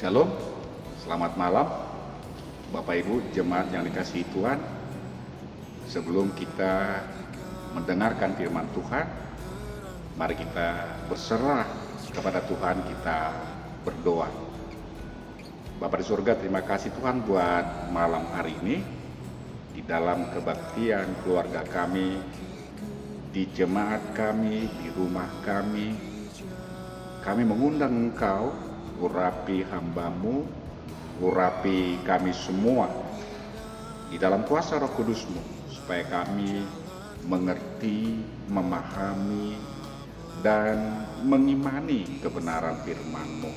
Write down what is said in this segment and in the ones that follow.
Shalom, selamat malam Bapak Ibu jemaat yang dikasihi Tuhan. Sebelum kita mendengarkan firman Tuhan, mari kita berserah kepada Tuhan, kita berdoa. Bapa di surga, terima kasih Tuhan buat malam hari ini. Di dalam kebaktian keluarga kami, di jemaat kami, di rumah kami mengundang Engkau, urapi hamba-Mu, urapi kami semua di dalam kuasa Roh Kudus-Mu, supaya kami mengerti, memahami, dan mengimani kebenaran firman-Mu.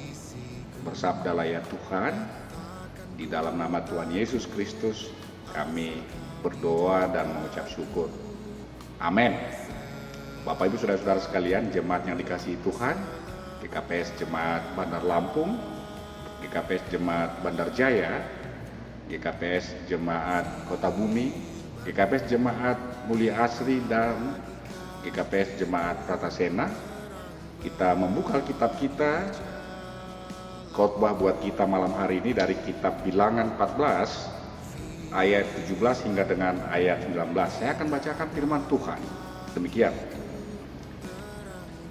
Bersabdalah ya Tuhan, di dalam nama Tuhan Yesus Kristus kami berdoa dan mengucap syukur. Amin. Bapak Ibu Saudara-saudara sekalian, jemaat yang dikasihi Tuhan, GKPS Jemaat Bandar Lampung, GKPS Jemaat Bandar Jaya, GKPS Jemaat Kota Bumi, GKPS Jemaat Mulia Asri, dan GKPS Jemaat Pratasena. Kita membuka Alkitab kita, khotbah buat kita malam hari ini dari kitab Bilangan 14 ayat 17 hingga dengan ayat 19. Saya akan bacakan firman Tuhan. Demikian.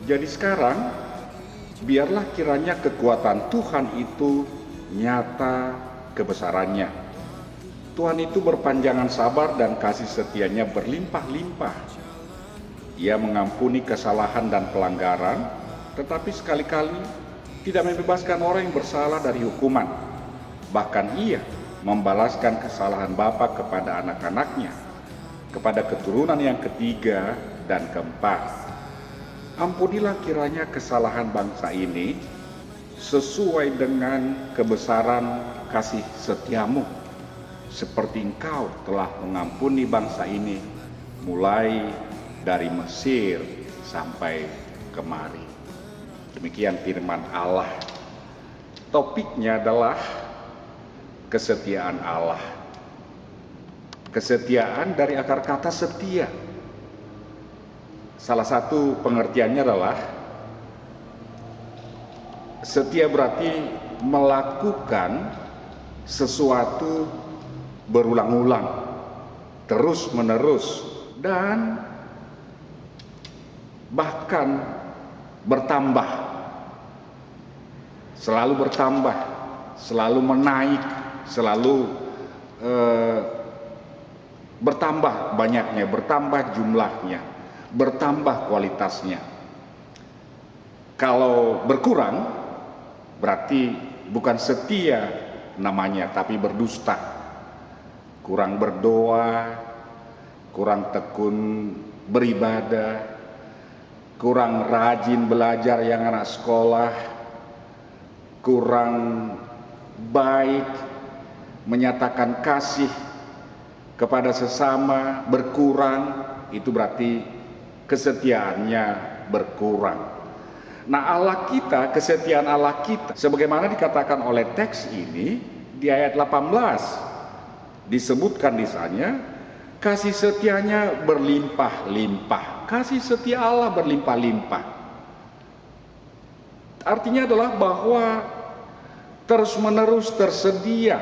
Jadi sekarang, biarlah kiranya kekuatan Tuhan itu nyata kebesarannya. Tuhan itu berpanjangan sabar dan kasih setianya berlimpah-limpah. Ia mengampuni kesalahan dan pelanggaran, tetapi sekali-kali tidak membebaskan orang yang bersalah dari hukuman. Bahkan ia membalaskan kesalahan bapa kepada anak-anaknya, kepada keturunan yang ketiga dan keempat. Ampunilah kiranya kesalahan bangsa ini sesuai dengan kebesaran kasih setiamu, seperti Engkau telah mengampuni bangsa ini mulai dari Mesir sampai kemari. Demikian firman Allah. Topiknya adalah kesetiaan Allah. Kesetiaan dari akar kata setia. Salah satu pengertiannya adalah setia berarti melakukan sesuatu berulang-ulang, terus-menerus, dan bahkan bertambah, selalu bertambah, selalu menaik, selalu bertambah banyaknya, bertambah jumlahnya, bertambah kualitasnya. Kalau berkurang berarti bukan setia namanya, tapi berdusta. Kurang berdoa, kurang tekun beribadah, kurang rajin belajar yang anak sekolah, kurang baik menyatakan kasih kepada sesama, berkurang, itu berarti kesetiaannya berkurang. Nah, Allah kita, kesetiaan Allah kita, sebagaimana dikatakan oleh teks ini di ayat 18, disebutkan di sana, kasih setianya berlimpah-limpah. Kasih setia Allah berlimpah-limpah. Artinya adalah bahwa terus-menerus tersedia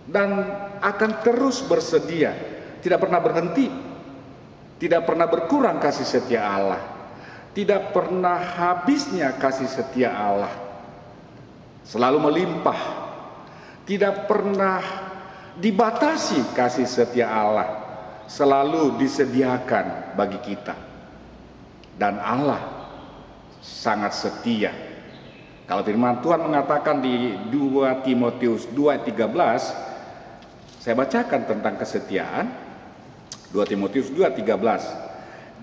dan akan terus bersedia, tidak pernah berhenti. Tidak pernah berkurang kasih setia Allah. Tidak pernah habisnya kasih setia Allah. Selalu melimpah. Tidak pernah dibatasi kasih setia Allah. Selalu disediakan bagi kita. Dan Allah sangat setia. Kalau firman Tuhan mengatakan di 2 Timotius 2:13, saya bacakan tentang kesetiaan. 2 Timotius 2:13.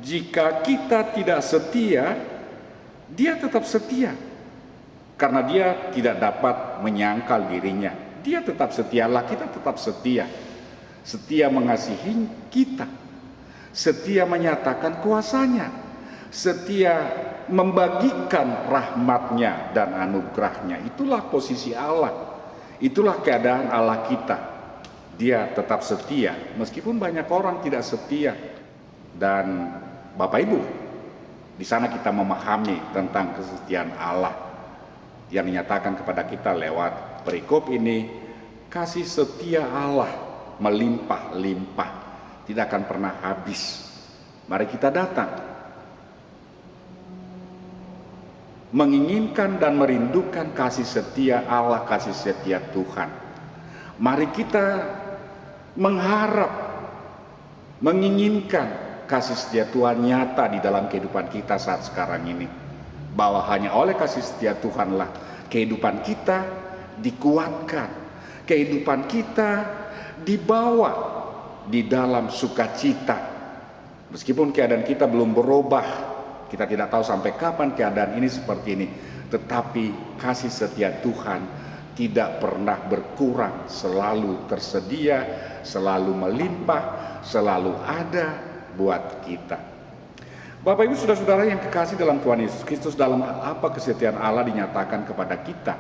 Jika kita tidak setia, dia tetap setia. Karena dia tidak dapat menyangkal dirinya. Dia tetap setia, Allah kita tetap setia. Setia mengasihi kita. Setia menyatakan kuasanya. Setia membagikan rahmatnya dan anugerahnya. Itulah posisi Allah. Itulah keadaan Allah kita. Dia tetap setia, meskipun banyak orang tidak setia. Dan Bapak Ibu, di sana kita memahami tentang kesetiaan Allah. yang dinyatakan kepada kita lewat perikop ini, kasih setia Allah melimpah-limpah, tidak akan pernah habis. Mari kita datang, menginginkan dan merindukan kasih setia Allah, kasih setia Tuhan. Mari kita mengharap, menginginkan kasih setia Tuhan nyata di dalam kehidupan kita saat sekarang ini. Bahwa hanya oleh kasih setia Tuhanlah kehidupan kita dikuatkan, kehidupan kita dibawa di dalam sukacita. Meskipun keadaan kita belum berubah, kita tidak tahu sampai kapan keadaan ini seperti ini, tetapi kasih setia Tuhan tidak pernah berkurang, selalu tersedia, selalu melimpah, selalu ada buat kita. Bapak Ibu saudara-saudara yang kekasih dalam Tuhan Yesus Kristus, dalam apa kesetiaan Allah dinyatakan kepada kita?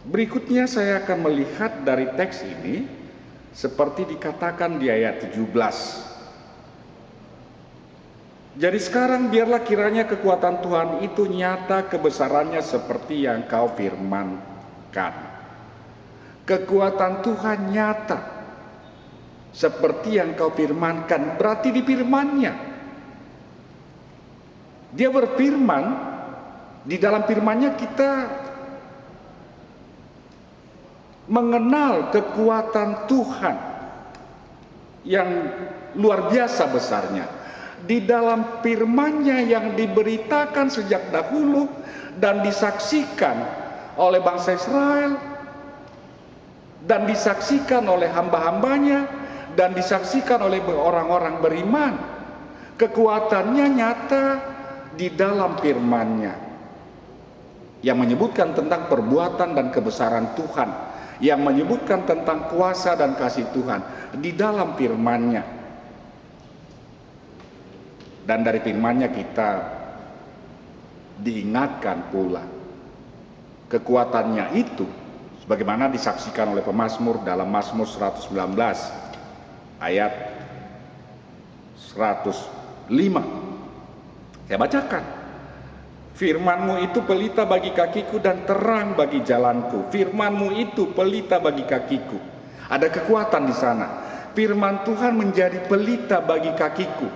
Berikutnya saya akan melihat dari teks ini seperti dikatakan di ayat 17. Jadi sekarang biarlah kiranya kekuatan Tuhan itu nyata kebesarannya seperti yang kau firmankan. Kekuatan Tuhan nyata seperti yang kau firmankan, berarti di firman-Nya. Dia berfirman, di dalam firman-Nya kita mengenal kekuatan Tuhan yang luar biasa besarnya. Di dalam firman-Nya yang diberitakan sejak dahulu dan disaksikan oleh bangsa Israel, dan disaksikan oleh hamba-hambanya, dan disaksikan oleh orang-orang beriman. Kekuatannya nyata di dalam firman-Nya yang menyebutkan tentang perbuatan dan kebesaran Tuhan, yang menyebutkan tentang kuasa dan kasih Tuhan di dalam firman-Nya. Dan dari firman-Nya kita diingatkan pula kekuatannya itu sebagaimana disaksikan oleh pemazmur dalam Mazmur 119 ayat 105. Saya bacakan. Firman-Mu itu pelita bagi kakiku dan terang bagi jalanku. Firman-Mu itu pelita bagi kakiku. Ada kekuatan di sana. Firman Tuhan menjadi pelita bagi kakiku.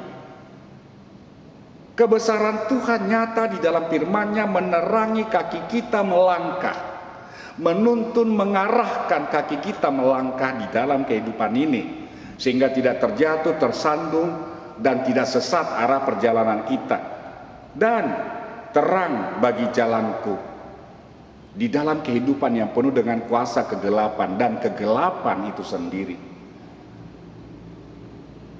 Kebesaran Tuhan nyata di dalam firman-Nya menerangi kaki kita melangkah. Menuntun, mengarahkan kaki kita melangkah di dalam kehidupan ini. Sehingga tidak terjatuh, tersandung, dan tidak sesat arah perjalanan kita. Dan terang bagi jalanku di dalam kehidupan yang penuh dengan kuasa kegelapan dan kegelapan itu sendiri.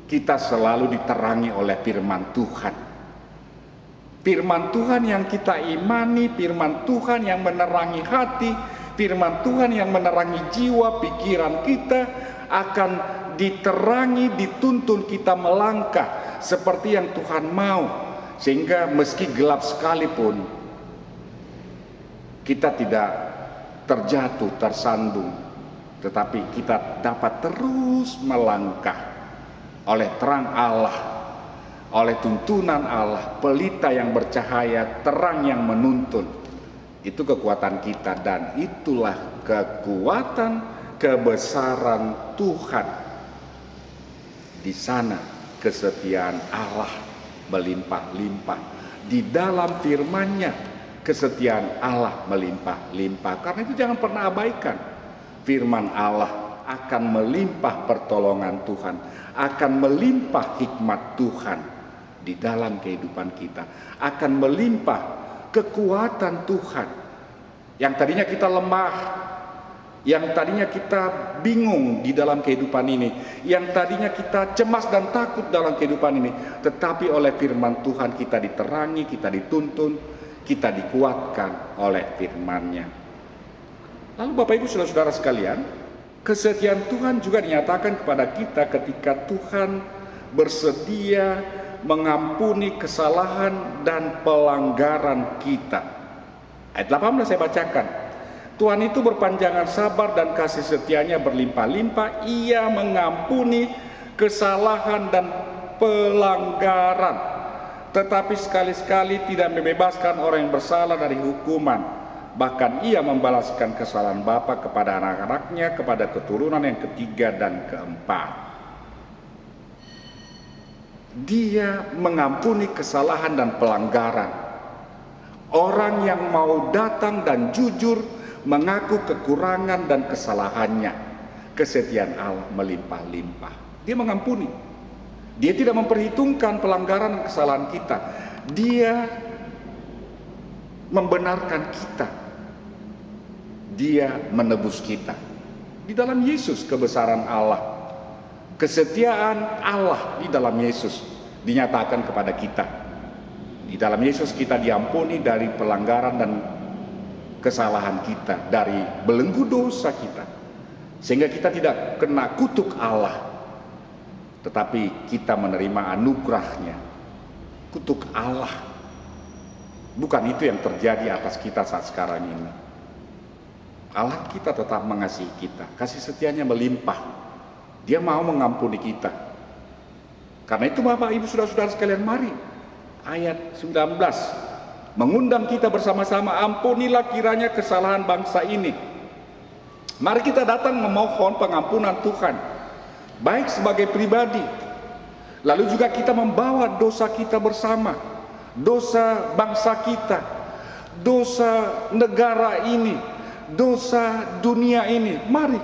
Kita selalu diterangi oleh firman Tuhan. Firman Tuhan yang kita imani, firman Tuhan yang menerangi hati, firman Tuhan yang menerangi jiwa, pikiran kita akan diterangi, dituntun kita melangkah seperti yang Tuhan mau. Sehingga meski gelap sekalipun kita tidak terjatuh, tersandung, tetapi kita dapat terus melangkah oleh terang Allah, oleh tuntunan Allah, pelita yang bercahaya, terang yang menuntun. Itu kekuatan kita, dan itulah kekuatan kebesaran Tuhan. Di sana kesetiaan Allah melimpah-limpah. Di dalam firman-Nya kesetiaan Allah melimpah-limpah. Karena itu jangan pernah abaikan. Firman Allah akan melimpah pertolongan Tuhan, akan melimpah hikmat Tuhan di dalam kehidupan kita, akan melimpah kekuatan Tuhan. Yang tadinya kita lemah, yang tadinya kita bingung di dalam kehidupan ini, yang tadinya kita cemas dan takut dalam kehidupan ini, tetapi oleh firman Tuhan kita diterangi, kita dituntun, kita dikuatkan oleh firman-Nya. Lalu Bapak Ibu saudara-saudara sekalian, kesetiaan Tuhan juga dinyatakan kepada kita ketika Tuhan bersedia mengampuni kesalahan dan pelanggaran kita. Ayat 18 saya bacakan. Tuhan itu berpanjangan sabar dan kasih setianya berlimpah-limpah. Ia mengampuni kesalahan dan pelanggaran tetapi sekali-sekali tidak membebaskan orang yang bersalah dari hukuman. Bahkan ia membalaskan kesalahan bapa kepada anak-anaknya, kepada keturunan yang ketiga dan keempat. Dia mengampuni kesalahan dan pelanggaran. Orang yang mau datang dan jujur mengaku kekurangan dan kesalahannya, kesetiaan Allah melimpah-limpah. Dia mengampuni. Dia tidak memperhitungkan pelanggaran dan kesalahan kita. Dia membenarkan kita. Dia menebus kita. Di dalam Yesus kebesaran Allah, kesetiaan Allah di dalam Yesus dinyatakan kepada kita. Di dalam Yesus kita diampuni dari pelanggaran dan kesalahan kita, dari belenggu dosa kita, sehingga kita tidak kena kutuk Allah, tetapi kita menerima anugerahnya. Kutuk Allah, bukan itu yang terjadi atas kita saat sekarang ini. Allah kita tetap mengasihi kita, kasih setianya melimpah. Dia mau mengampuni kita. Karena itu Bapak Ibu Saudara-saudara sekalian, mari ayat 19 mengundang kita bersama-sama, ampunilah kiranya kesalahan bangsa ini. Mari kita datang memohon pengampunan Tuhan, baik sebagai pribadi, lalu juga kita membawa dosa kita bersama, dosa bangsa kita, dosa negara ini, dosa dunia ini. Mari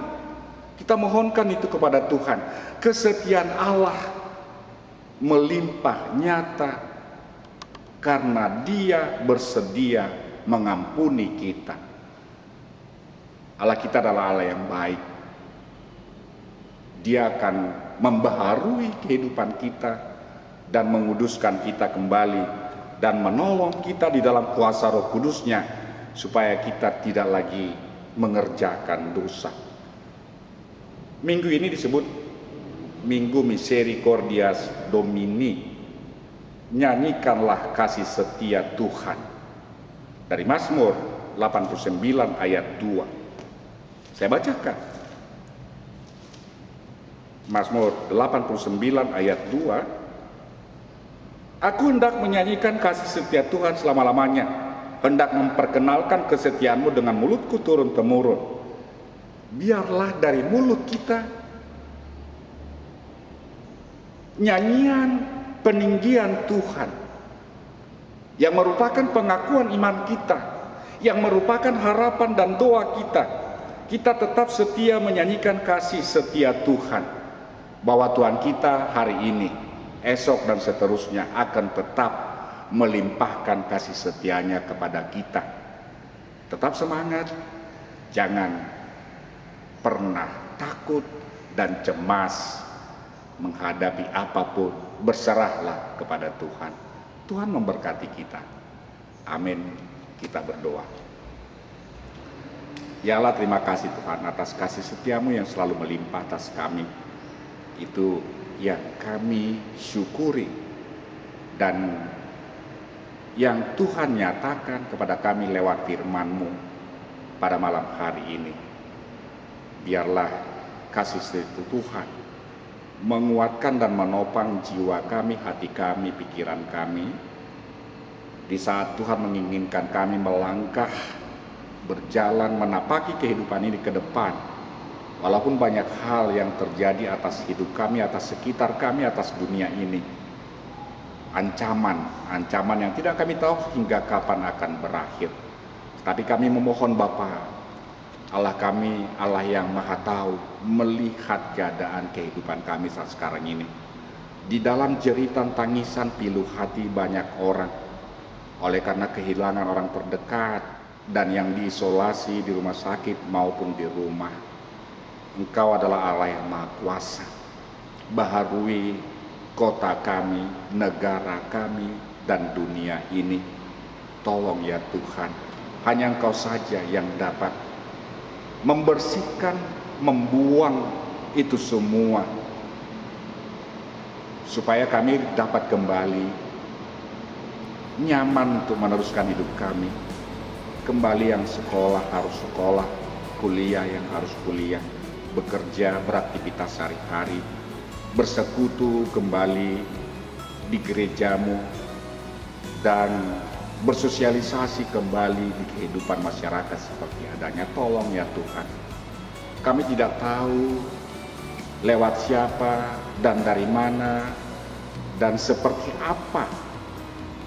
kita mohonkan itu kepada Tuhan. Kesetiaan Allah melimpah nyata karena Dia bersedia mengampuni kita. Allah kita adalah Allah yang baik. Dia akan membaharui kehidupan kita dan menguduskan kita kembali dan menolong kita di dalam kuasa Roh Kudus-Nya supaya kita tidak lagi mengerjakan dosa. Minggu ini disebut Minggu Misericordias Domini. Nyanyikanlah kasih setia Tuhan. Dari Mazmur 89 ayat 2. Saya bacakan. Mazmur 89 ayat 2. Aku hendak menyanyikan kasih setia Tuhan selama-lamanya, hendak memperkenalkan kesetiaanmu dengan mulutku turun-temurun. Biarlah dari mulut kita nyanyian peninggian Tuhan yang merupakan pengakuan iman kita, yang merupakan harapan dan doa kita. Kita tetap setia menyanyikan kasih setia Tuhan, bahwa Tuhan kita hari ini, esok dan seterusnya akan tetap melimpahkan kasih setianya kepada kita. Tetap semangat, jangan pernah takut dan cemas menghadapi apapun. Berserahlah kepada Tuhan. Tuhan memberkati kita. Amin. Kita berdoa. Ya Allah, terima kasih Tuhan atas kasih setiamu yang selalu melimpah atas kami. Itu yang kami syukuri dan yang Tuhan nyatakan kepada kami lewat firman-Mu pada malam hari ini. Biarlah kasih setia Tuhan menguatkan dan menopang jiwa kami, hati kami, pikiran kami, di saat Tuhan menginginkan kami melangkah, berjalan, menapaki kehidupan ini ke depan. Walaupun banyak hal yang terjadi atas hidup kami, atas sekitar kami, atas dunia ini. Ancaman yang tidak kami tahu hingga kapan akan berakhir. Tapi kami memohon Bapa, Allah kami, Allah yang Maha Tahu, melihat keadaan kehidupan kami saat sekarang ini. Di dalam jeritan tangisan pilu hati banyak orang, oleh karena kehilangan orang terdekat dan yang diisolasi di rumah sakit maupun di rumah. Engkau adalah Allah yang Maha Kuasa. Baharui kota kami, negara kami, dan dunia ini. Tolong ya Tuhan, hanya Engkau saja yang dapat membersihkan, membuang itu semua, supaya kami dapat kembali nyaman untuk meneruskan hidup kami. Kembali yang sekolah harus sekolah, kuliah yang harus kuliah, bekerja, beraktivitas sehari-hari, bersekutu kembali di gerejamu, dan bersosialisasi kembali di kehidupan masyarakat seperti adanya. Tolong ya Tuhan, kami tidak tahu lewat siapa dan dari mana dan seperti apa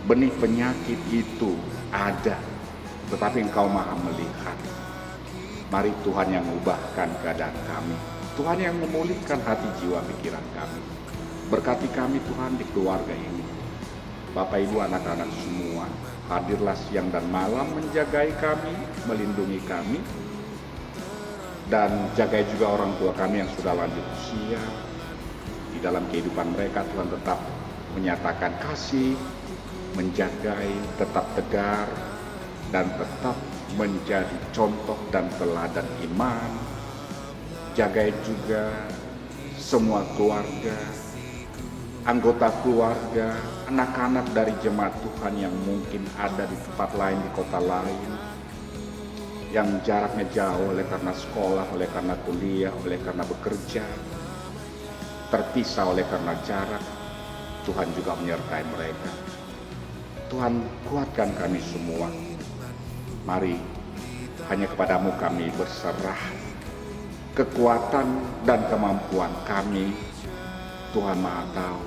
benih penyakit itu ada, tetapi Engkau maha melihat. Mari Tuhan yang mengubahkan keadaan kami, Tuhan yang memulihkan hati jiwa pikiran kami. Berkati kami Tuhan di keluarga ini. Bapak Ibu anak-anak semua, hadirlah siang dan malam menjagai kami, melindungi kami, dan jagai juga orang tua kami yang sudah lanjut usia. Di dalam kehidupan mereka Tuhan tetap menyatakan kasih, menjagai, tetap tegar, dan tetap menjadi contoh dan teladan iman. Jagai juga semua keluarga, anggota keluarga, anak-anak dari jemaat Tuhan yang mungkin ada di tempat lain, di kota lain, yang jaraknya jauh oleh karena sekolah, oleh karena kuliah, oleh karena bekerja, terpisah oleh karena jarak. Tuhan juga menyertai mereka. Tuhan, kuatkan kami semua. Mari, hanya kepadamu kami berserah. Kekuatan dan kemampuan kami, Tuhan Maha Tahu.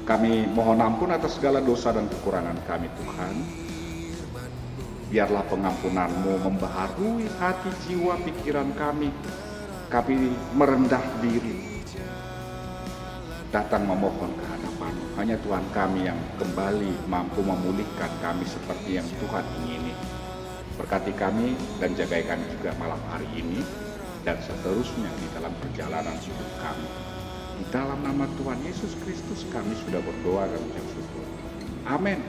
Kami mohon ampun atas segala dosa dan kekurangan kami, Tuhan. Biarlah pengampunan-Mu membaharui hati, jiwa, pikiran kami. Kami merendah diri, datang memohon ke hadapan-Mu. Hanya Tuhan kami yang kembali mampu memulihkan kami seperti yang Tuhan ingini. Berkati kami dan jagai kami juga malam hari ini dan seterusnya di dalam perjalanan hidup kami. Di dalam nama Tuhan Yesus Kristus kami sudah berdoa dan mengucap syukur. Amin.